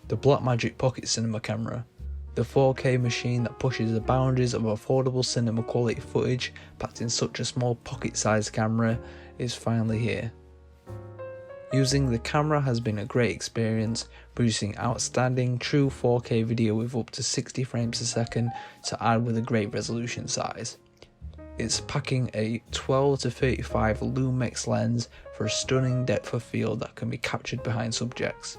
the Blackmagic Pocket Cinema camera, the 4K machine that pushes the boundaries of affordable cinema quality footage packed in such a small pocket-sized camera, is finally here. Using the camera has been a great experience, producing outstanding true 4K video with up to 60 frames a second to add with a great resolution size. It's packing a 12 to 35 Lumix lens for a stunning depth of field that can be captured behind subjects.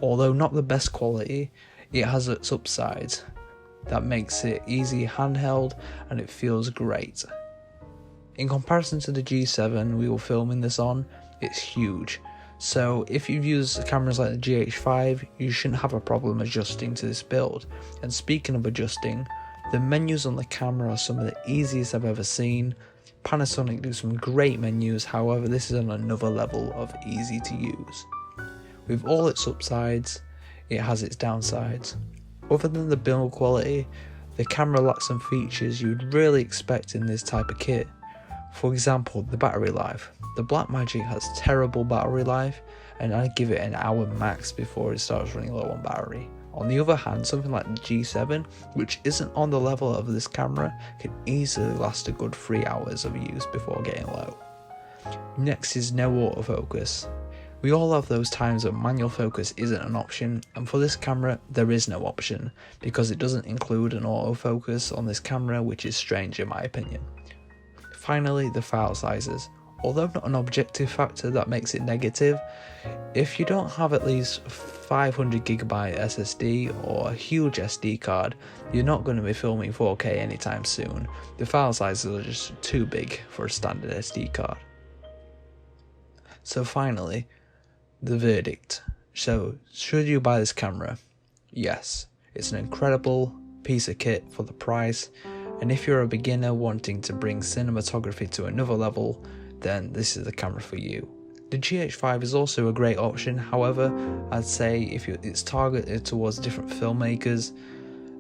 Although not the best quality, it has its upsides that makes it easy handheld and it feels great. In comparison to the G7 we were filming this on, it's huge, so if you've used cameras like the GH5 you shouldn't have a problem adjusting to this build. And speaking of adjusting, the menus on the camera are some of the easiest I've ever seen. Panasonic do some great menus, however this is on another level of easy to use. With all its upsides, it has its downsides. Other than the build quality, the camera lacks some features you'd really expect in this type of kit. For example, the battery life. The Blackmagic has terrible battery life, and I give it an hour max before it starts running low on battery. On the other hand, something like the G7, which isn't on the level of this camera, can easily last a good 3 hours of use before getting low. Next is no autofocus. We all have those times when manual focus isn't an option, and for this camera there is no option, because it doesn't include an autofocus on this camera, which is strange in my opinion. Finally, the file sizes. Although not an objective factor that makes it negative, if you don't have at least 500GB SSD or a huge SD card, you're not going to be filming 4K anytime soon. The file sizes are just too big for a standard SD card. So finally, the verdict. So, should you buy this camera? Yes, it's an incredible piece of kit for the price, and if you're a beginner wanting to bring cinematography to another level, then this is the camera for you. The GH5 is also a great option, however, I'd say it's targeted towards different filmmakers,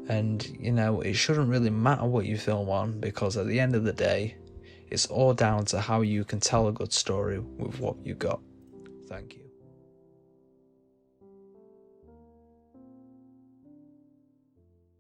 and it shouldn't really matter what you film on, because at the end of the day, it's all down to how you can tell a good story with what you got. Thank you.